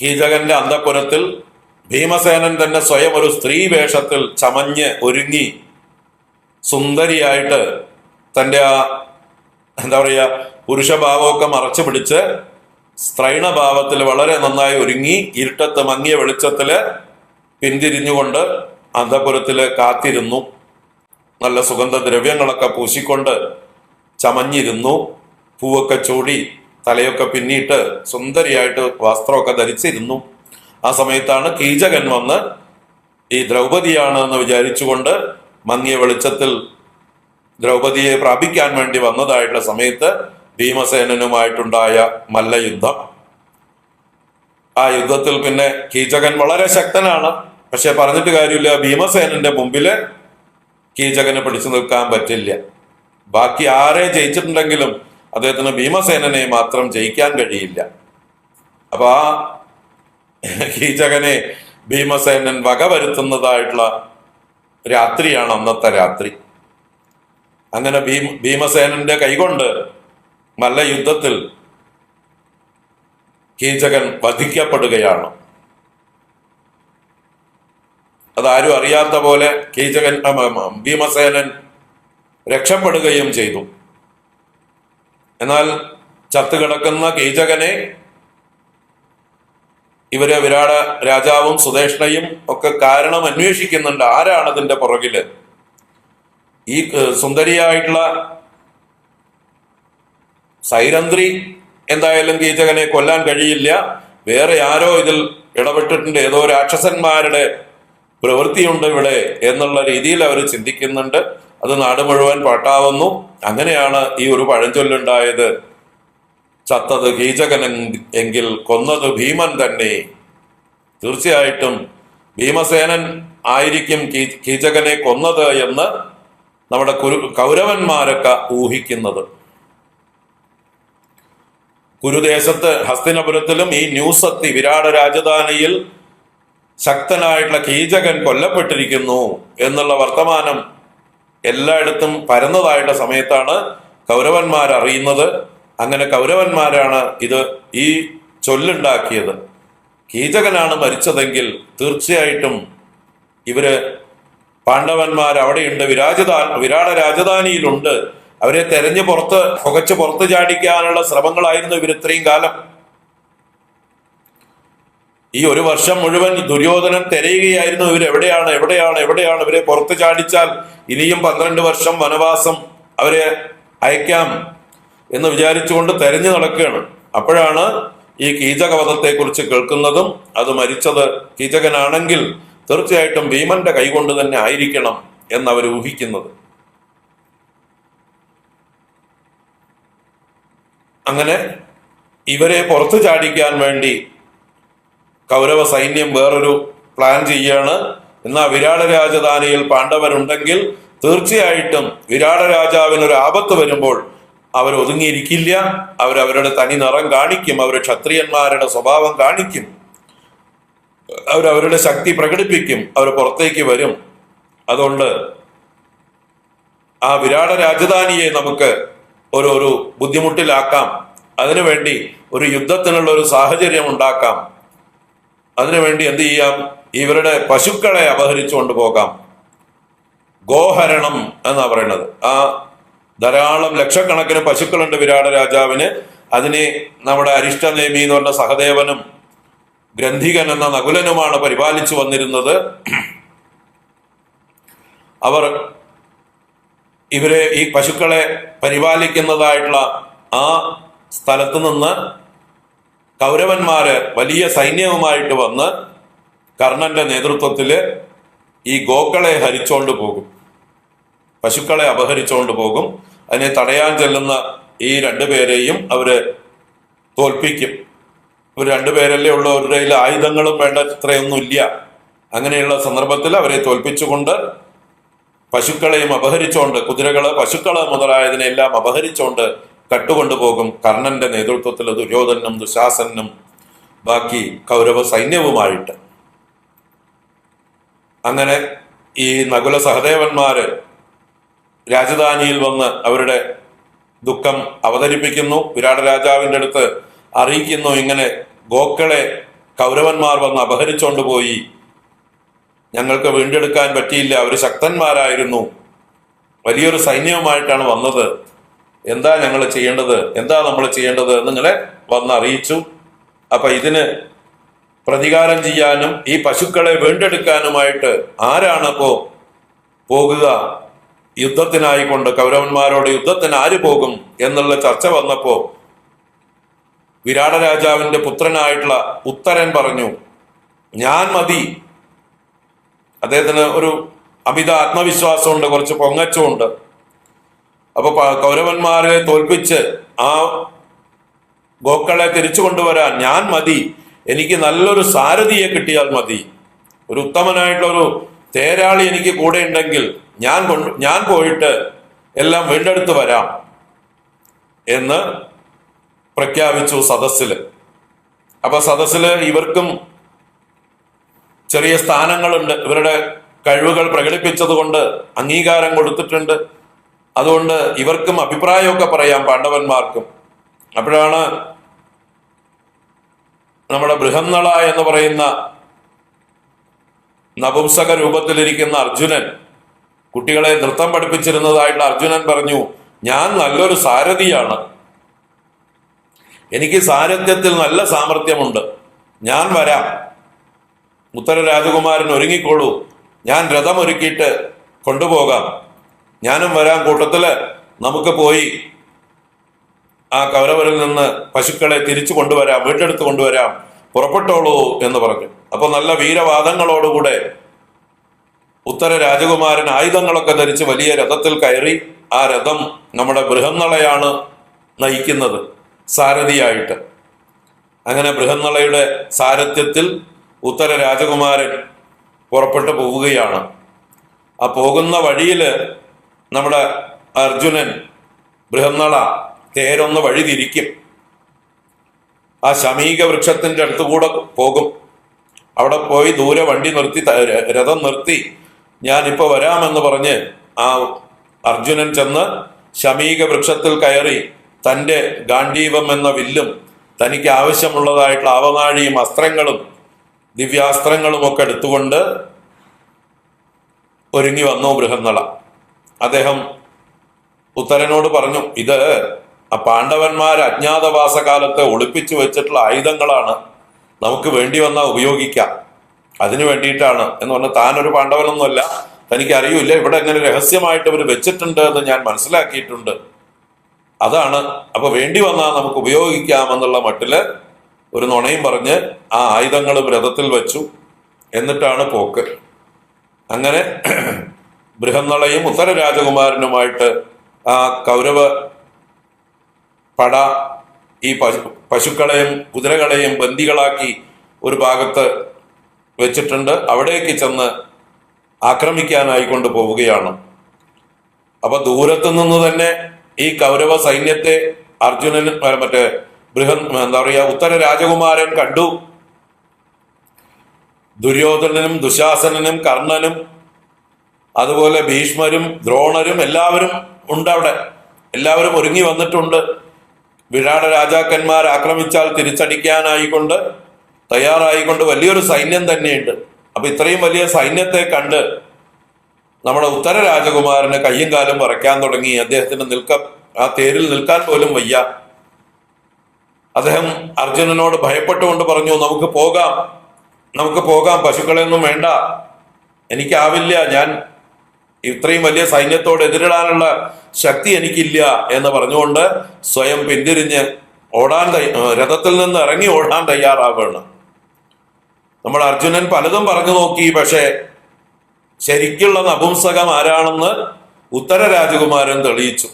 കീചകന്റെ അന്തഃപുരത്തിൽ ഭീമസേനൻ തന്നെ സ്വയം ഒരു സ്ത്രീ വേഷത്തിൽ ചമഞ്ഞ് ഒരുങ്ങി സുന്ദരിയായിട്ട് തൻ്റെ ആ എന്താ പറയുക പുരുഷഭാവമൊക്കെ മറച്ചു പിടിച്ച് സ്ത്രൈണഭാവത്തിൽ വളരെ നന്നായി ഒരുങ്ങി ഇരുട്ടത്ത് മങ്ങിയ വെളിച്ചത്തില് പിന്തിരിഞ്ഞുകൊണ്ട് അന്തഃപുരത്തില് കാത്തിരുന്നു. നല്ല സുഗന്ധദ്രവ്യങ്ങളൊക്കെ പൂശിക്കൊണ്ട് ചമഞ്ഞിരുന്നു. പൂവൊക്കെ ചൂടി തലയൊക്കെ പിന്നിട്ട് സുന്ദരിയായിട്ട് വസ്ത്രമൊക്കെ ധരിച്ചിരുന്നു. ആ സമയത്താണ് കീചകൻ വന്ന് ഈ ദ്രൗപദിയാണ് എന്ന് വിചാരിച്ചുകൊണ്ട് മങ്ങിയ വെളിച്ചത്തിൽ ദ്രൗപദിയെ പ്രാപിക്കാൻ വേണ്ടി വന്നതായിട്ടുള്ള സമയത്ത് ഭീമസേനനുമായിട്ടുണ്ടായ മല്ലയുദ്ധം. ആ യുദ്ധത്തിൽ പിന്നെ കീചകൻ വളരെ ശക്തനാണ്. പക്ഷെ പറഞ്ഞിട്ട് കാര്യമില്ല, ഭീമസേനന്റെ മുമ്പില് കീചകന് പിടിച്ചു നിൽക്കാൻ പറ്റില്ല. ബാക്കി ആരെ ജയിച്ചിട്ടുണ്ടെങ്കിലും അദ്ദേഹത്തിന് ഭീമസേനനെ മാത്രം ജയിക്കാൻ കഴിയില്ല. അപ്പൊ ആ കീചകനെ ഭീമസേനൻ വകവരുത്തുന്നതായിട്ടുള്ള രാത്രിയാണ് അന്നത്തെ രാത്രി. അങ്ങനെ ഭീമസേനന്റെ കൈകൊണ്ട് മല്ലയുദ്ധത്തിൽ കീചകൻ വധിക്കപ്പെടുകയാണ്. അതാരും അറിയാത്ത പോലെ ഭീമസേനൻ രക്ഷപ്പെടുകയും ചെയ്തു. എന്നാൽ ചത്തുകിടക്കുന്ന കീചകനെ ഇവര് വിരാട രാജാവും സുദേഷ്ണയും ഒക്കെ കാരണം അന്വേഷിക്കുന്നുണ്ട്. ആരാണ് അതിന്റെ പുറകില്? ഈ സുന്ദരിയായിട്ടുള്ള സൈരന്ധ്രി എന്തായാലും കീചകനെ കൊല്ലാൻ കഴിയില്ല. വേറെ ആരോ ഇതിൽ ഇടപെട്ടിട്ടുണ്ട്, ഏതോ രാക്ഷസന്മാരുടെ പ്രവൃത്തിയുണ്ട് ഇവിടെ എന്നുള്ള രീതിയിൽ അവർ ചിന്തിക്കുന്നുണ്ട്. അത് നാട് മുഴുവൻ പാട്ടാവുന്നു. അങ്ങനെയാണ് ഈ ഒരു പഴഞ്ചൊല്ലുണ്ടായത്, ചത്തത് കീചകൻ എങ്കിൽ കൊന്നത് ഭീമൻ തന്നെ. തീർച്ചയായിട്ടും ഭീമസേനൻ ആയിരിക്കും കീചകനെ കൊന്നത് എന്ന് നമ്മുടെ കൗരവന്മാരൊക്കെ ഊഹിക്കുന്നത്. കുരുദേശത്ത് ഹസ്തിനപുരത്തിലും ഈ ന്യൂസ് എത്തി, വിരാട രാജധാനിയിൽ ശക്തനായിട്ടുള്ള കീചകൻ കൊല്ലപ്പെട്ടിരിക്കുന്നു എന്നുള്ള വർത്തമാനം എല്ലായിടത്തും പരന്നതായിട്ടുള്ള സമയത്താണ് കൗരവന്മാർ അറിയുന്നത്. അങ്ങനെ കൗരവന്മാരാണ് ഈ ചൊല്ലുണ്ടാക്കിയത്. കീചകനാണ് മരിച്ചതെങ്കിൽ തീർച്ചയായിട്ടും ഇവര് പാണ്ഡവന്മാർ അവിടെയുണ്ട്, വിരാട രാജധാനിയിലുണ്ട്, അവരെ തെരഞ്ഞു പുകച്ച് പുറത്ത് ചാടിക്കാനുള്ള ശ്രമങ്ങളായിരുന്നു ഇവർ ഇത്രയും കാലം. ഈ ഒരു വർഷം മുഴുവൻ ദുര്യോധനൻ തിരയുകയായിരുന്നു എവിടെയാണ് ഇവരെ പുറത്ത് ചാടിച്ചാൽ ഇനിയും 12 വർഷം വനവാസം അവരെ അയക്കാം എന്ന് വിചാരിച്ചുകൊണ്ട് തെരഞ്ഞു നടക്കുകയാണ്. അപ്പോഴാണ് ഈ കീചകവധത്തെ കുറിച്ച് കേൾക്കുന്നതും അത് മരിച്ചത് കീചകനാണെങ്കിൽ തീർച്ചയായിട്ടും ഭീമന്റെ കൈകൊണ്ട് തന്നെ ആയിരിക്കണം എന്നവർ ഊഹിക്കുന്നത്. അങ്ങനെ ഇവരെ പുറത്തു ചാടിക്കാൻ വേണ്ടി കൗരവ സൈന്യം വേറൊരു പ്ലാൻ ചെയ്യാണ്. എന്നാൽ വിരാട രാജധാനിയിൽ പാണ്ഡവരുണ്ടെങ്കിൽ തീർച്ചയായിട്ടും വിരാട രാജാവിന് ഒരു ആപത്ത് വരുമ്പോൾ അവർ ഒതുങ്ങിയിരിക്കില്ല. അവരവരുടെ തനി നിറം കാണിക്കും, അവർ ക്ഷത്രിയന്മാരുടെ സ്വഭാവം കാണിക്കും, അവരവരുടെ ശക്തി പ്രകടിപ്പിക്കും, അവർ പുറത്തേക്ക് വരും. അതുകൊണ്ട് ആ വിരാട രാജധാനിയെ നമുക്ക് ഒരു ബുദ്ധിമുട്ടിലാക്കാം. അതിനുവേണ്ടി ഒരു യുദ്ധത്തിനുള്ള ഒരു സാഹചര്യം ഉണ്ടാക്കാം. അതിനുവേണ്ടി എന്ത് ചെയ്യാം? ഇവരുടെ പശുക്കളെ അപഹരിച്ചു കൊണ്ടുപോകാം. ഗോഹരണം എന്നാ പറയുന്നത്. ആ ധാരാളം ലക്ഷക്കണക്കിന് പശുക്കളുണ്ട് വിരാട രാജാവിന്. അതിനെ നമ്മുടെ അരിഷ്ടനേമി എന്ന് പറഞ്ഞ സഹദേവനും ഗ്രന്ഥികൻ എന്ന നകുലനുമാണ് പരിപാലിച്ചു വന്നിരുന്നത്. അവർ ഈ പശുക്കളെ പരിപാലിക്കുന്നതായിട്ടുള്ള ആ സ്ഥലത്ത് നിന്ന് കൗരവന്മാര് വലിയ സൈന്യവുമായിട്ട് വന്ന് കർണന്റെ നേതൃത്വത്തില് ഈ ഗോക്കളെ ഹരിച്ചോണ്ട് പോകും, പശുക്കളെ അപഹരിച്ചുകൊണ്ട് പോകും. അതിനെ തടയാൻ ചെല്ലുന്ന ഈ രണ്ടുപേരെയും അവര് തോൽപ്പിക്കും. ഇവർ രണ്ടുപേരല്ലേ ഉള്ളൂ, അവരുടെ കയ്യിൽ ആയുധങ്ങളും വേണ്ട ഇത്രയൊന്നും ഇല്ല. അങ്ങനെയുള്ള സന്ദർഭത്തിൽ അവരെ തോൽപ്പിച്ചുകൊണ്ട് പശുക്കളെയും അപഹരിച്ചുകൊണ്ട്, കുതിരകള് പശുക്കള് മുതലായതിനെല്ലാം അപഹരിച്ചുകൊണ്ട് കട്ടുകൊണ്ടുപോകും കർണന്റെ നേതൃത്വത്തിൽ ദുര്യോധനും ദുശാസനും ബാക്കി കൗരവ സൈന്യവുമായിട്ട്. അങ്ങനെ ഈ നകുല സഹദേവന്മാര് രാജധാനിയിൽ വന്ന് അവരുടെ ദുഃഖം അവതരിപ്പിക്കുന്നു. വിരാട രാജാവിൻ്റെ അടുത്ത് അറിയിക്കുന്നു, ഇങ്ങനെ ഗോക്കളെ കൗരവന്മാർ വന്ന് അപഹരിച്ചോണ്ട് പോയി, ഞങ്ങൾക്ക് വീണ്ടെടുക്കാൻ പറ്റിയില്ല, അവർ ശക്തന്മാരായിരുന്നു, വലിയൊരു സൈന്യവുമായിട്ടാണ് വന്നത്, എന്താ ഞങ്ങൾ ചെയ്യേണ്ടത്, എന്താ നമ്മൾ ചെയ്യേണ്ടത് എന്നിങ്ങനെ വന്ന് അറിയിച്ചു. അപ്പൊ ഇതിന് പ്രതികാരം ചെയ്യാനും ഈ പശുക്കളെ വീണ്ടെടുക്കാനുമായിട്ട് ആരാണ് പോകുക യുദ്ധത്തിനായിക്കൊണ്ട്, കൗരവന്മാരോട് യുദ്ധത്തിന് ആര് പോകും എന്നുള്ള ചർച്ച വന്നപ്പോ വിരാട രാജാവിന്റെ പുത്രനായിട്ടുള്ള ഉത്തരൻ പറഞ്ഞു, ഞാൻ മതി. അദ്ദേഹത്തിന് ഒരു അമിത ആത്മവിശ്വാസമുണ്ട്, കുറച്ച് പൊങ്ങച്ചമുണ്ട്. അപ്പൊ കൗരവന്മാരെ തോൽപ്പിച്ച് ആ ഗോക്കളെ തിരിച്ചു കൊണ്ടുവരാൻ ഞാൻ മതി, എനിക്ക് നല്ലൊരു സാരഥിയെ കിട്ടിയാൽ മതി, ഒരു ഉത്തമനായിട്ടുള്ളൊരു തേരാളി എനിക്ക് കൂടെ ഉണ്ടെങ്കിൽ ഞാൻ പോയിട്ട് എല്ലാം വീണ്ടെടുത്ത് വരാം എന്ന് പ്രഖ്യാപിച്ചു സദസ്സില്. അപ്പൊ സദസ്സില് ഇവർക്കും ചെറിയ സ്ഥാനങ്ങളുണ്ട്, ഇവരുടെ കഴിവുകൾ പ്രകടിപ്പിച്ചത് കൊണ്ട് അംഗീകാരം കൊടുത്തിട്ടുണ്ട്. അതുകൊണ്ട് ഇവർക്കും അഭിപ്രായമൊക്കെ പറയാം, പാണ്ഡവന്മാർക്കും. അപ്പോഴാണ് നമ്മുടെ ബൃഹന്നള എന്ന് പറയുന്ന നപുംസക രൂപത്തിലിരിക്കുന്ന അർജുനൻ, കുട്ടികളെ നൃത്തം പഠിപ്പിച്ചിരുന്നതായിട്ടുള്ള അർജുനൻ പറഞ്ഞു, ഞാൻ നല്ലൊരു സാരഥിയാണ്, എനിക്ക് സാരഥ്യത്തിൽ നല്ല സാമർഥ്യമുണ്ട്, ഞാൻ വരാം. ഉത്തര രാജകുമാരൻ ഒരുങ്ങിക്കോളൂ, ഞാൻ രഥമൊരുക്കിയിട്ട് കൊണ്ടുപോകാം, ഞാനും വരാം, കൂട്ടത്തില് നമുക്ക് പോയി ആ കൗരവരിൽ നിന്ന് പശുക്കളെ തിരിച്ചു കൊണ്ടുവരാം, വീണ്ടെടുത്ത് കൊണ്ടുവരാം, പുറപ്പെട്ടോളൂ എന്ന് പറഞ്ഞു. അപ്പൊ നല്ല വീരവാദങ്ങളോടുകൂടെ ഉത്തര രാജകുമാരൻ ആയുധങ്ങളൊക്കെ ധരിച്ച് വലിയ രഥത്തിൽ കയറി. ആ രഥം നമ്മുടെ ബൃഹന്നളയാണ് നയിക്കുന്നത് സാരഥിയായിട്ട്. അങ്ങനെ ബൃഹന്നളയുടെ സാരഥ്യത്തിൽ ഉത്തര രാജകുമാരൻ പുറപ്പെട്ടു പോവുകയാണ്. ആ പോകുന്ന വഴിയില് നമ്മുടെ അർജുനൻ ബൃഹന്നള തേരൊന്ന് വഴി തിരിക്കും, ആ ശമീക വൃക്ഷത്തിന്റെ അടുത്തുകൂടെ പോകും. അവിടെ പോയി ദൂരെ വണ്ടി നിർത്തി, രഥം നിർത്തി, ഞാനിപ്പോ വരാമെന്ന് പറഞ്ഞ് ആ അർജുനൻ ചെന്ന് ശമീക വൃക്ഷത്തിൽ കയറി തൻ്റെ ഗാണ്ഡീവം എന്ന വില്ലും തനിക്ക് ആവശ്യമുള്ളതായിട്ടുള്ള ആവനാഴിയും അസ്ത്രങ്ങളും ദിവ്യാസ്ത്രങ്ങളും ഒക്കെ എടുത്തുകൊണ്ട് ഒരുങ്ങി വന്നു ബൃഹന്നള. അദ്ദേഹം ഉത്തരനോട് പറഞ്ഞു, ഇത് ആ പാണ്ഡവന്മാർ അജ്ഞാതവാസ കാലത്ത് ഒളിപ്പിച്ചു വെച്ചിട്ടുള്ള ആയുധങ്ങളാണ്, നമുക്ക് വേണ്ടി വന്നാൽ ഉപയോഗിക്കാം, അതിനു വേണ്ടിയിട്ടാണ് എന്ന് പറഞ്ഞ്, താനൊരു പാണ്ഡവനൊന്നുമല്ല, തനിക്ക് അറിയില്ല, ഇവിടെ എങ്ങനെ രഹസ്യമായിട്ട് ഇവർ വെച്ചിട്ടുണ്ട് എന്ന് ഞാൻ മനസ്സിലാക്കിയിട്ടുണ്ട്, അതാണ്, അപ്പൊ വേണ്ടി വന്നാൽ നമുക്ക് ഉപയോഗിക്കാമെന്നുള്ള മട്ടില് ഒരു നുണയും പറഞ്ഞ് ആ ആയുധങ്ങളും രഥത്തിൽ വെച്ചു. എന്നിട്ടാണ് പോക്ക്. അങ്ങനെ ബൃഹന്നളയും ഉത്തര രാജകുമാരനുമായിട്ട് ആ കൗരവ പട ഈ പശുക്കളെയും കുതിരകളെയും ബന്ദികളാക്കി ഒരു ഭാഗത്ത് വെച്ചിട്ടുണ്ട്. അവിടേക്ക് ചെന്ന് ആക്രമിക്കാനായിക്കൊണ്ട് പോവുകയാണ്. അപ്പൊ ദൂരത്തു നിന്ന് തന്നെ ഈ കൗരവ സൈന്യത്തെ അർജുനൻ എന്താ പറയാ ഉത്തര രാജകുമാരൻ കണ്ടു. ദുര്യോധനനും ദുശാസനനും കർണനും അതുപോലെ ഭീഷ്മരും ദ്രോണരും എല്ലാവരും ഉണ്ട് അവിടെ. എല്ലാവരും ഒരുങ്ങി വന്നിട്ടുണ്ട്. വിരാട രാജാക്കന്മാർ ആക്രമിച്ചാൽ തിരിച്ചടിക്കാനായിക്കൊണ്ട് തയ്യാറായിക്കൊണ്ട് വലിയൊരു സൈന്യം തന്നെയുണ്ട്. അപ്പൊ ഇത്രയും വലിയ സൈന്യത്തെ കണ്ട് നമ്മുടെ ഉത്തര രാജകുമാരന് കയ്യും കാലും വിറയ്ക്കാൻ തുടങ്ങി. അദ്ദേഹത്തിന് ആ തേരിൽ നിൽക്കാൻ പോലും വയ്യ. അദ്ദേഹം അർജുനനോട് ഭയപ്പെട്ടുകൊണ്ട് പറഞ്ഞു, നമുക്ക് പോകാം, പശുക്കളെയൊന്നും വേണ്ട, എനിക്കാവില്ല, ഞാൻ ഇത്രയും വലിയ സൈന്യത്തോട് എതിരിടാനുള്ള ശക്തി എനിക്കില്ല എന്ന് പറഞ്ഞുകൊണ്ട് സ്വയം പിന്തിരിഞ്ഞ് രഥത്തിൽ നിന്ന് ഇറങ്ങി ഓടാൻ തയ്യാറാവുകയാണ്. നമ്മുടെ അർജുനൻ പലതും പറഞ്ഞു നോക്കി. പക്ഷെ ശരിക്കുള്ള നപുംസകം ആരാണെന്ന് ഉത്തര രാജകുമാരൻ തെളിയിച്ചു.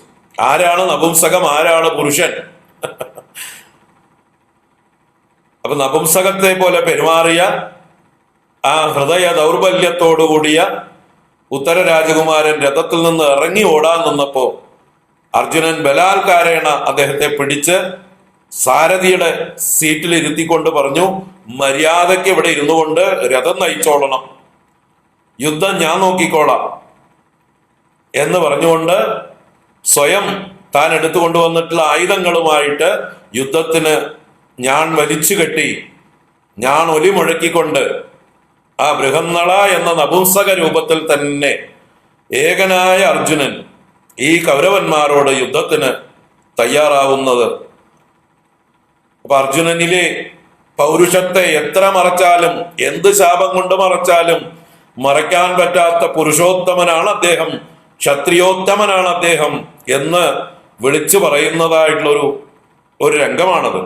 ആരാണ് നപുംസകം, ആരാണ് പുരുഷൻ? അപ്പൊ നപുംസകത്തെ പോലെ പെരുമാറിയ ആ ഹൃദയ ദൗർബല്യത്തോടുകൂടിയ ഉത്തര രാജകുമാരൻ രഥത്തിൽ നിന്ന് ഇറങ്ങി ഓടാൻ നിന്നപ്പോ അർജുനൻ ബലാത്കാരേണ അദ്ദേഹത്തെ പിടിച്ച് സാരഥിയുടെ സീറ്റിൽ ഇരുത്തിക്കൊണ്ട് പറഞ്ഞു, മര്യാദയ്ക്ക് ഇവിടെ ഇരുന്നു കൊണ്ട് രഥം നയിച്ചോളണം, യുദ്ധം ഞാൻ നോക്കിക്കോളാം എന്ന് പറഞ്ഞുകൊണ്ട് സ്വയം താൻ എടുത്തുകൊണ്ടുവന്നിട്ടുള്ള ആയുധങ്ങളുമായിട്ട് യുദ്ധത്തിന് ഞാൻ വലിച്ചു കെട്ടി ഞാൻ ഒലി മുഴക്കിക്കൊണ്ട് ആ ബൃഹന്നള എന്ന നപുംസക രൂപത്തിൽ തന്നെ ഏകനായ അർജുനൻ ഈ കൗരവന്മാരോട് യുദ്ധത്തിന് തയ്യാറാവുന്നത്. അപ്പൊ അർജുനനിലെ പൗരുഷത്തെ എത്ര മറച്ചാലും, എന്ത് ശാപം കൊണ്ട് മറച്ചാലും മറയ്ക്കാൻ പറ്റാത്ത പുരുഷോത്തമനാണ് അദ്ദേഹം, ക്ഷത്രിയോത്തമനാണ് അദ്ദേഹം എന്ന് വിളിച്ചു പറയുന്നതായിട്ടുള്ളൊരു രംഗമാണത്.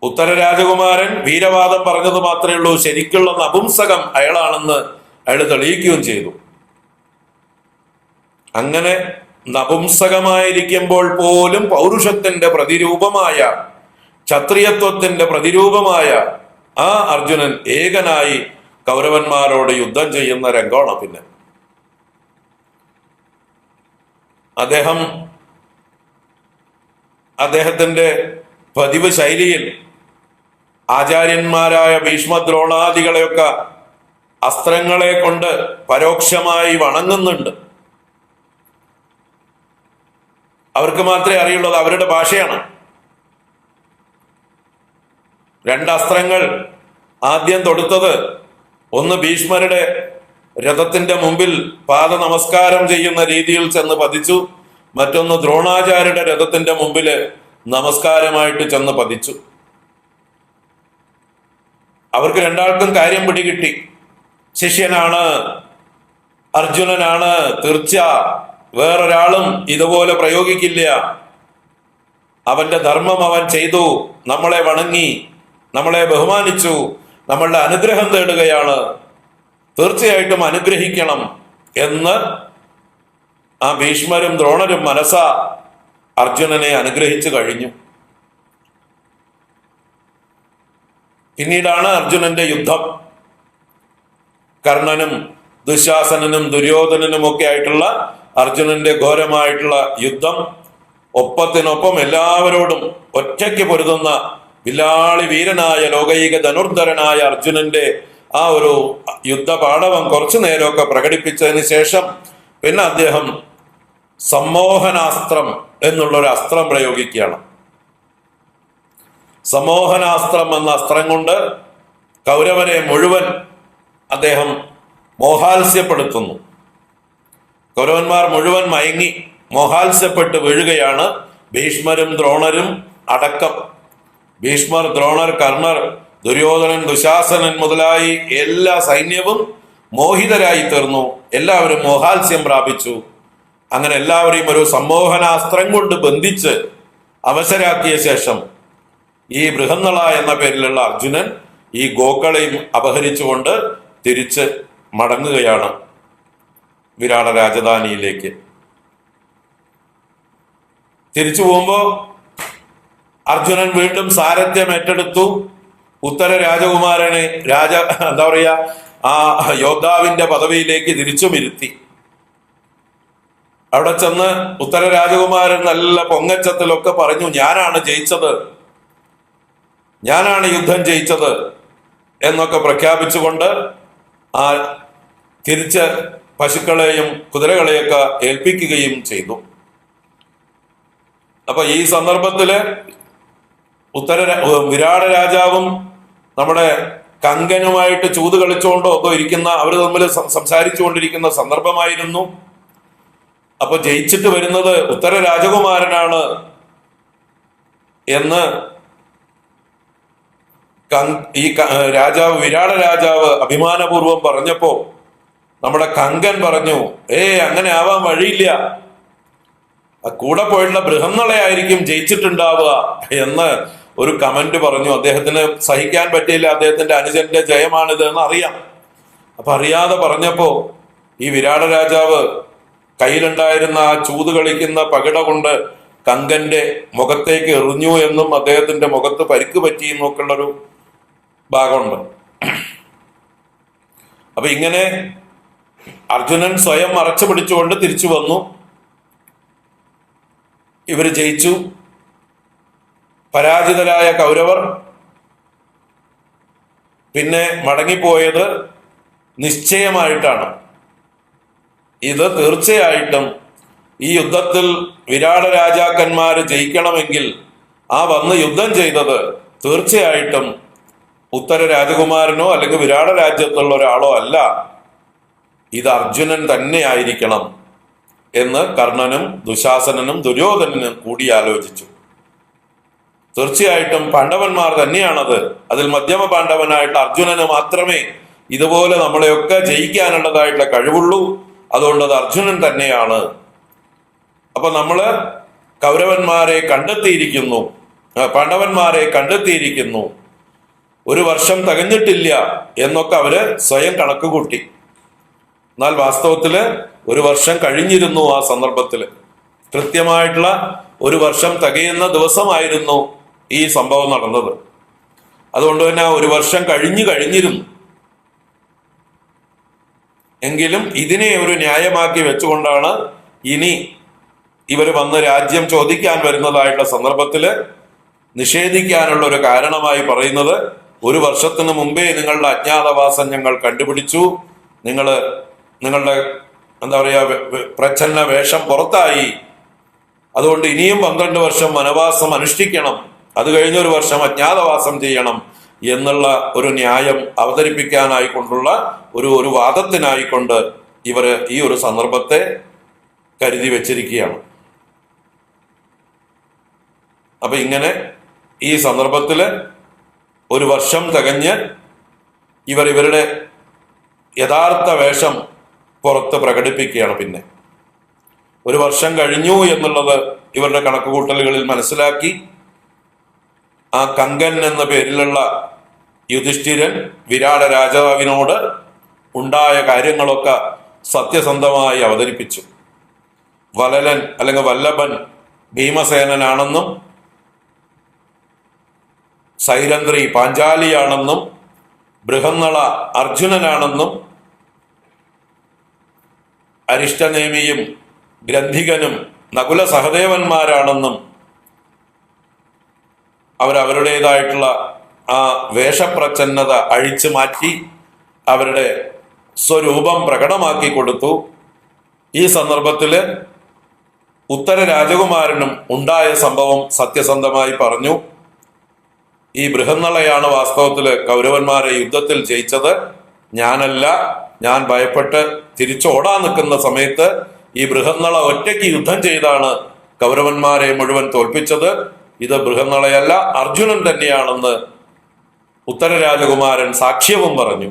ഉത്തര രാജകുമാരൻ വീരവാദം പറഞ്ഞത് മാത്രമേ ഉള്ളൂ, ശരിക്കുള്ള നപുംസകം അയാളാണെന്ന് അയാൾ തെളിയിക്കുകയും ചെയ്തു. അങ്ങനെ നപുംസകമായിരിക്കുമ്പോൾ പോലും പൗരുഷത്തിന്റെ പ്രതിരൂപമായ, ക്ഷത്രിയത്വത്തിന്റെ പ്രതിരൂപമായ ആ അർജുനൻ ഏകനായി കൗരവന്മാരോട് യുദ്ധം ചെയ്യുന്ന രംഗമാണ്. പിന്നെ അദ്ദേഹത്തിന്റെ പതിവ് ശൈലിയിൽ ആചാര്യന്മാരായ ഭീഷ്മദ്രോണാദികളെയൊക്കെ അസ്ത്രങ്ങളെ കൊണ്ട് പരോക്ഷമായി വണങ്ങുന്നുണ്ട്. അവർക്ക് മാത്രമേ അറിയുള്ളൂ, അവരുടെ ഭാഷയാണ്. രണ്ടസ്ത്രങ്ങൾ ആദ്യം തൊടുത്തത്, ഒന്ന് ഭീഷ്മരുടെ രഥത്തിന്റെ മുമ്പിൽ പാദ നമസ്കാരം ചെയ്യുന്ന രീതിയിൽ ചെന്ന് പതിച്ചു, മറ്റൊന്ന് ദ്രോണാചാര്യരുടെ രഥത്തിന്റെ മുമ്പില് നമസ്കാരമായിട്ട് ചെന്ന് പതിച്ചു. അവർക്ക് രണ്ടാൾക്കും കാര്യം പിടികിട്ടി. ശിഷ്യനാണ്, അർജുനനാണ്, തീർച്ച വേറൊരാളും ഇതുപോലെ പ്രയോഗിക്കില്ല. അവന്റെ ധർമ്മം അവൻ ചെയ്തു, നമ്മളെ വണങ്ങി, നമ്മളെ ബഹുമാനിച്ചു, നമ്മളുടെ അനുഗ്രഹം തേടുകയാണ്, തീർച്ചയായിട്ടും അനുഗ്രഹിക്കണം എന്ന് ആ ഭീഷ്മരും ദ്രോണരും മനസ്സാ അർജുനനെ അനുഗ്രഹിച്ചു കഴിഞ്ഞു. പിന്നീടാണ് അർജുനന്റെ യുദ്ധം. കർണനും ദുശാസനനും ദുര്യോധനനും ഒക്കെ ആയിട്ടുള്ള അർജുനന്റെ ഘോരമായിട്ടുള്ള യുദ്ധം. ഒപ്പത്തിനൊപ്പം എല്ലാവരോടും ഒറ്റയ്ക്ക് പൊരുതുന്ന വില്ലാളി വീരനായ ലോകൈക ധനുർധരനായ അർജുനന്റെ ആ ഒരു യുദ്ധപാടവം കുറച്ചു നേരമൊക്കെ പ്രകടിപ്പിച്ചതിന് ശേഷം പിന്നെ അദ്ദേഹം സമ്മോഹനാസ്ത്രം എന്നുള്ളൊരു അസ്ത്രം പ്രയോഗിക്കുകയാണ്. സമ്മോഹനാസ്ത്രം എന്ന അസ്ത്രം കൊണ്ട് കൗരവരെ മുഴുവൻ അദ്ദേഹം മോഹാത്സ്യപ്പെടുത്തുന്നു. കൗരവന്മാർ മുഴുവൻ മയങ്ങി മോഹാത്സ്യപ്പെട്ട് വീഴുകയാണ്. ഭീഷ്മരും ദ്രോണരും അടക്കം. ഭീഷ്മർ, ദ്രോണർ, കർണർ, ദുര്യോധനൻ, ദുശാസനൻ മുതലായി എല്ലാ സൈന്യവും മോഹിതരായി തീർന്നു. എല്ലാവരും മോഹാത്സ്യം പ്രാപിച്ചു. അങ്ങനെ എല്ലാവരെയും ഒരു സമ്മോഹനാസ്ത്രം കൊണ്ട് ബന്ധിച്ച് അവശരാക്കിയ ശേഷം ഈ ബൃഹന്നള എന്ന പേരിലുള്ള അർജുനൻ ഈ ഗോക്കളെയും അപഹരിച്ചുകൊണ്ട് തിരിച്ച് മടങ്ങുകയാണ് വിരാട രാജധാനിയിലേക്ക്. തിരിച്ചു പോകുമ്പോ അർജുനൻ വീണ്ടും സാരഥ്യം ഏറ്റെടുത്തു. ഉത്തര രാജകുമാരനെ എന്താ പറയാ, ആ യോദ്ധാവിന്റെ പദവിയിലേക്ക് തിരിച്ചുമിരുത്തി. അവിടെ ചെന്ന് ഉത്തര രാജകുമാരൻ നല്ല പൊങ്ങച്ചത്തിലൊക്കെ പറഞ്ഞു, ഞാനാണ് ജയിച്ചത്, ഞാനാണ് യുദ്ധം ജയിച്ചത് എന്നൊക്കെ പ്രഖ്യാപിച്ചുകൊണ്ട് ആ തിരിച്ച് പശുക്കളെയും കുതിരകളെയൊക്കെ ഏൽപ്പിക്കുകയും ചെയ്തു. അപ്പൊ ഈ സന്ദർഭത്തില് വിരാട രാജാവും നമ്മുടെ കങ്കനുമായിട്ട് ചൂത് കളിച്ചുകൊണ്ടോ ഒക്കെ ഇരിക്കുന്ന, അവര് തമ്മിൽ സംസാരിച്ചു കൊണ്ടിരിക്കുന്ന സന്ദർഭമായിരുന്നു. അപ്പൊ ജയിച്ചിട്ട് വരുന്നത് ഉത്തര രാജകുമാരനാണ് എന്ന് ഈ രാജാവ്, വിരാട രാജാവ് അഭിമാനപൂർവം പറഞ്ഞപ്പോ നമ്മുടെ കങ്കൻ പറഞ്ഞു, അങ്ങനെ ആവാൻ വഴിയില്ല, കൂടെ പോയിട്ടുള്ള ബൃഹന്നളയായിരിക്കും ജയിച്ചിട്ടുണ്ടാവുക എന്ന് ഒരു കമന്റ് പറഞ്ഞു. അദ്ദേഹത്തിന് സഹിക്കാൻ പറ്റിയില്ല, അദ്ദേഹത്തിന്റെ അനുജന്റെ ജയമാണിത് എന്ന് അറിയാം. അപ്പൊ അറിയാതെ പറഞ്ഞപ്പോ ഈ വിരാട രാജാവ് കയ്യിലുണ്ടായിരുന്ന ആ ചൂത് കളിക്കുന്ന പകിട കൊണ്ട് കങ്കന്റെ മുഖത്തേക്ക് എറിഞ്ഞു എന്നും അദ്ദേഹത്തിന്റെ മുഖത്ത് പരിക്ക് പറ്റി എന്നൊക്കെയുള്ളൊരു ഭാഗമുണ്ട്. അപ്പൊ ഇങ്ങനെ അർജുനൻ സ്വയം മറച്ചു പിടിച്ചുകൊണ്ട് തിരിച്ചു വന്നു. ഇവര് ജയിച്ചു. പരാജിതരായ കൗരവർ പിന്നെ മടങ്ങിപ്പോയത് നിശ്ചയമായിട്ടാണ്. ഇത് തീർച്ചയായിട്ടും ഈ യുദ്ധത്തിൽ വിരാട രാജാക്കന്മാര് ജയിക്കണമെങ്കിൽ ആ വന്ന് യുദ്ധം ചെയ്തത് തീർച്ചയായിട്ടും ഉത്തര രാജകുമാരനോ അല്ലെങ്കിൽ വിരാട രാജ്യത്തുള്ള ഒരാളോ അല്ല, ഇത് അർജുനൻ തന്നെ ആയിരിക്കണം എന്ന് കർണനും ദുശാസനനും ദുര്യോധനനും കൂടിയാലോചിച്ചു. തീർച്ചയായിട്ടും പാണ്ഡവന്മാർ തന്നെയാണത്. അതിൽ മധ്യമ പാണ്ഡവനായിട്ട് അർജുനന് മാത്രമേ ഇതുപോലെ നമ്മളെയൊക്കെ ജയിക്കാനുള്ളതായിട്ടുള്ള കഴിവുള്ളൂ. അതുകൊണ്ട് അത് അർജുനൻ തന്നെയാണ്. അപ്പൊ നമ്മള് കൗരവന്മാരെ കണ്ടെത്തിയിരിക്കുന്നു, പാണ്ഡവന്മാരെ കണ്ടെത്തിയിരിക്കുന്നു, 1 വർഷം തികഞ്ഞിട്ടില്ല എന്നൊക്കെ അവര് സ്വയം കണക്ക് കൂട്ടി. എന്നാൽ വാസ്തവത്തില് 1 വർഷം കഴിഞ്ഞിരുന്നു. ആ സന്ദർഭത്തില് കൃത്യമായിട്ടുള്ള 1 വർഷം തികയുന്ന ദിവസമായിരുന്നു ഈ സംഭവം നടന്നത്. അതുകൊണ്ട് തന്നെ 1 വർഷം കഴിഞ്ഞിരുന്നു. എങ്കിലും ഇതിനെ ഒരു ന്യായമാക്കി വെച്ചുകൊണ്ടാണ് ഇനി ഇവർ വന്ന് രാജ്യം ചോദിക്കാൻ വരുന്നതായിട്ടുള്ള സന്ദർഭത്തില് നിഷേധിക്കാനുള്ള ഒരു കാരണമായി പറയുന്നത്, 1 വർഷത്തിന് മുമ്പേ നിങ്ങളുടെ അജ്ഞാതവാസം ഞങ്ങൾ കണ്ടുപിടിച്ചു, നിങ്ങളുടെ എന്താ പറയാ പ്രച്ഛന്ന വേഷം പുറത്തായി, അതുകൊണ്ട് ഇനിയും 12 വർഷം വനവാസം അനുഷ്ഠിക്കണം, അത് കഴിഞ്ഞ 1 വർഷം അജ്ഞാതവാസം ചെയ്യണം എന്നുള്ള ഒരു ന്യായം അവതരിപ്പിക്കാനായിക്കൊണ്ടുള്ള ഒരു വാദത്തിനായിക്കൊണ്ട് ഇവര് ഈ ഒരു സന്ദർഭത്തെ കരുതി വെച്ചിരിക്കുകയാണ്. അപ്പൊ ഇങ്ങനെ ഈ സന്ദർഭത്തില് 1 വർഷം തികഞ്ഞ് ഇവരുടെ യഥാർത്ഥ വേഷം പുറത്ത് പ്രകടിപ്പിക്കുകയാണ്. പിന്നെ 1 വർഷം കഴിഞ്ഞു എന്നുള്ളത് ഇവരുടെ കണക്കുകൂട്ടലുകളിൽ മനസ്സിലാക്കി ആ കങ്കൻ എന്ന പേരിലുള്ള യുധിഷ്ഠിരൻ വിരാട രാജാവിനോട് ഉണ്ടായ കാര്യങ്ങളൊക്കെ സത്യസന്ധമായി അവതരിപ്പിച്ചു. വലലൻ അല്ലെങ്കിൽ വല്ലഭൻ ഭീമസേനനാണെന്നും സൈരന്ധ്രി പാഞ്ചാലിയാണെന്നും ബൃഹന്നള അർജുനനാണെന്നും അരിഷ്ടനേമിയും ഗ്രന്ഥികനും നകുല സഹദേവന്മാരാണെന്നും അവരവരുടേതായിട്ടുള്ള ആ വേഷപ്രച്ഛന്നത അഴിച്ചു മാറ്റി അവരുടെ സ്വരൂപം പ്രകടമാക്കി കൊടുത്തു. ഈ സന്ദർഭത്തില് ഉത്തര രാജകുമാരനും ഉണ്ടായ സംഭവം സത്യസന്ധമായി പറഞ്ഞു. ഈ ബൃഹന്നളയാണ് വാസ്തവത്തില് കൗരവന്മാരെ യുദ്ധത്തിൽ ജയിച്ചത്, ഞാനല്ല. ഞാൻ ഭയപ്പെട്ട് തിരിച്ചോടാൻ നിൽക്കുന്ന സമയത്ത് ഈ ബൃഹന്നള ഒറ്റയ്ക്ക് യുദ്ധം ചെയ്താണ് കൗരവന്മാരെ മുഴുവൻ തോൽപ്പിച്ചത്. ഇത് ബൃഹന്നളയല്ല, അർജുനൻ തന്നെയാണെന്ന് ഉത്തര രാജകുമാരൻ സാക്ഷ്യവും പറഞ്ഞു.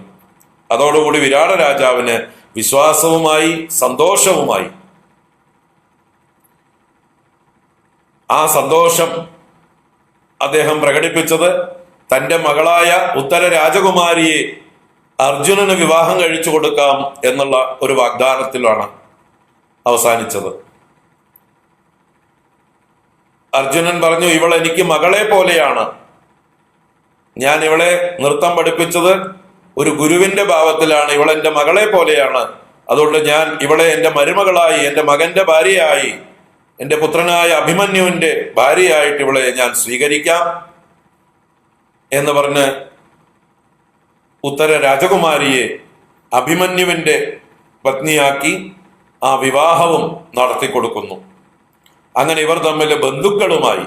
അതോടുകൂടി വിരാട രാജാവിന് വിശ്വാസവുമായി സന്തോഷവുമായി. ആ സന്തോഷം അദ്ദേഹം പ്രകടിപ്പിച്ചത് തന്റെ മകളായ ഉത്തര രാജകുമാരിയെ അർജുനന് വിവാഹം കഴിച്ചു കൊടുക്കാം എന്നുള്ള ഒരു വാഗ്ദാനത്തിലാണ് അവസാനിച്ചത്. അർജുനൻ പറഞ്ഞു, ഇവൾ എനിക്ക് മകളെ പോലെയാണ്, ഞാൻ ഇവളെ നൃത്തം പഠിപ്പിച്ചത് ഒരു ഗുരുവിന്റെ ഭാവത്തിലാണ്, ഇവൾ എൻ്റെ മകളെ പോലെയാണ്, അതുകൊണ്ട് ഞാൻ ഇവളെ എൻ്റെ മരുമകളായി, എൻ്റെ മകന്റെ ഭാര്യയായി, എൻ്റെ പുത്രനായ അഭിമന്യുവിന്റെ ഭാര്യയായിട്ട് ഇവളെ ഞാൻ സ്വീകരിക്കാം എന്ന് പറഞ്ഞ് ഉത്തര രാജകുമാരിയെ അഭിമന്യുവിന്റെ പത്നിയാക്കി ആ വിവാഹവും നടത്തിക്കൊടുക്കുന്നു. അങ്ങനെ ഇവർ തമ്മിൽ ബന്ധുക്കളുമായി,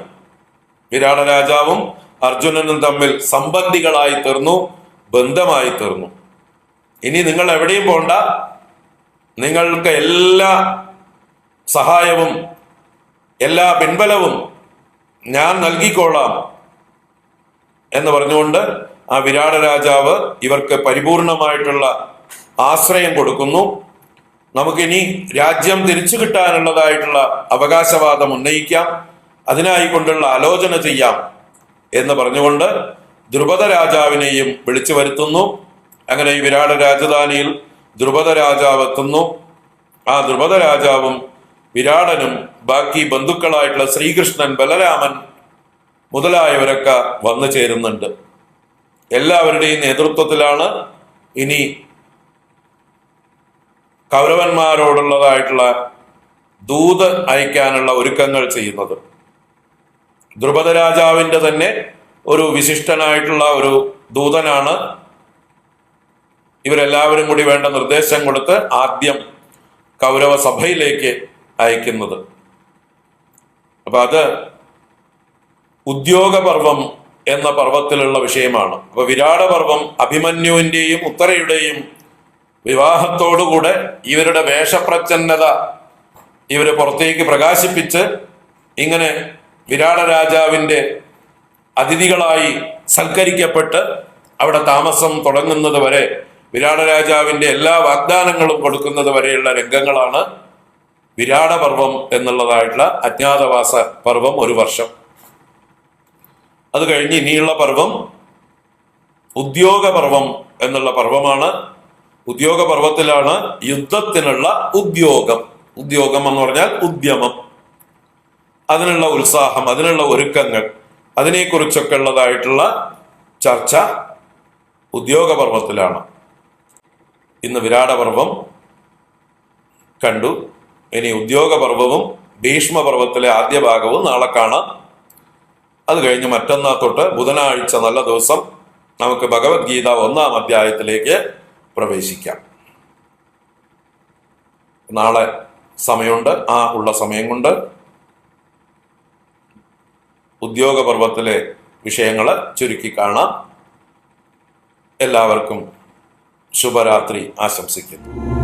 വിരാട രാജാവും അർജുനനും തമ്മിൽ സംബന്ധികളായി തീർന്നു, ബന്ധമായി തീർന്നു. ഇനി നിങ്ങൾ എവിടെയും പോണ്ട, നിങ്ങൾക്ക് എല്ലാ സഹായവും എല്ലാ പിൻബലവും ഞാൻ നൽകിക്കൊള്ളാം എന്ന് പറഞ്ഞുകൊണ്ട് ആ വിരാട രാജാവ് ഇവർക്ക് പരിപൂർണമായിട്ടുള്ള ആശ്രയം കൊടുക്കുന്നു. നമുക്കിനി രാജ്യം തിരിച്ചു കിട്ടാനുള്ളതായിട്ടുള്ള അവകാശവാദം ഉന്നയിക്കാം, അതിനായിക്കൊണ്ടുള്ള ആലോചന ചെയ്യാം എന്ന് പറഞ്ഞുകൊണ്ട് ദ്രുപദ രാജാവിനെയും വിളിച്ചു വരുത്തുന്നു. അങ്ങനെ ഈ വിരാട രാജധാനിയിൽ ദ്രുപദ രാജാവ് എത്തുന്നു. ആ ദ്രുപദ രാജാവും വിരാടനും ബാക്കി ബന്ധുക്കളായിട്ടുള്ള ശ്രീകൃഷ്ണൻ, ബലരാമൻ മുതലായവരൊക്കെ വന്നു ചേരുന്നുണ്ട്. എല്ലാവരുടെയും നേതൃത്വത്തിലാണ് ഇനി കൗരവന്മാരോടുള്ളതായിട്ടുള്ള ദൂത് അയക്കാനുള്ള ഒരുക്കങ്ങൾ ചെയ്യുന്നത്. ദ്രുപദ രാജാവിന്റെ തന്നെ ഒരു വിശിഷ്ടനായിട്ടുള്ള ഒരു ദൂതനാണ് ഇവരെല്ലാവരും കൂടി വേണ്ട നിർദ്ദേശം കൊടുത്ത് ആദ്യം കൗരവ സഭയിലേക്ക് അയക്കുന്നത്. അപ്പൊ അത് ഉദ്യോഗപർവം എന്ന പർവ്വത്തിലുള്ള വിഷയമാണ്. അപ്പൊ വിരാട പർവം അഭിമന്യുവിന്റെയും ഉത്തരയുടെയും വിവാഹത്തോടുകൂടെ ഇവരുടെ വേഷപ്രച്ഛന്നത ഇവരെ പുറത്തേക്ക് പ്രകാശിപ്പിച്ച് ഇങ്ങനെ വിരാട രാജാവിന്റെ അതിഥികളായി സൽക്കരിക്കപ്പെട്ട് അവിടെ താമസം തുടങ്ങുന്നത് വരെ, വിരാട രാജാവിന്റെ എല്ലാ വാഗ്ദാനങ്ങളും കൊടുക്കുന്നത് വരെയുള്ള രംഗങ്ങളാണ് വിരാട പർവം എന്നുള്ളതായിട്ടുള്ള അജ്ഞാതവാസ പർവം, ഒരു വർഷം. അത് കഴിഞ്ഞ് ഇനിയുള്ള പർവം ഉദ്യോഗപർവം എന്നുള്ള പർവമാണ്. ഉദ്യോഗപർവത്തിലാണ് യുദ്ധത്തിനുള്ള ഉദ്യോഗം. ഉദ്യോഗം എന്ന് പറഞ്ഞാൽ ഉദ്യമം, അതിനുള്ള ഉത്സാഹം, അതിനുള്ള ഒരുക്കങ്ങൾ, അതിനെക്കുറിച്ചൊക്കെ ഉള്ളതായിട്ടുള്ള ചർച്ച ഉദ്യോഗപർവത്തിലാണ്. ഇന്ന് വിരാടപർവം കണ്ടു. ഇനി ഉദ്യോഗപർവവും ഭീഷ്മപർവത്തിലെ ആദ്യ ഭാഗവും നാളെ കാണാം. അത് കഴിഞ്ഞ് മറ്റന്നാ തൊട്ട് ബുധനാഴ്ച നല്ല ദിവസം നമുക്ക് ഭഗവത്ഗീത 1-ാം അധ്യായത്തിലേക്ക് പ്രവേശിക്കാം. നാളെ സമയമുണ്ട്. ഉള്ള സമയം കൊണ്ട് ഉദ്യോഗപർവത്തിലെ വിഷയങ്ങൾ ചുരുക്കി കാണാം. എല്ലാവർക്കും ശുഭരാത്രി ആശംസിക്കുന്നു.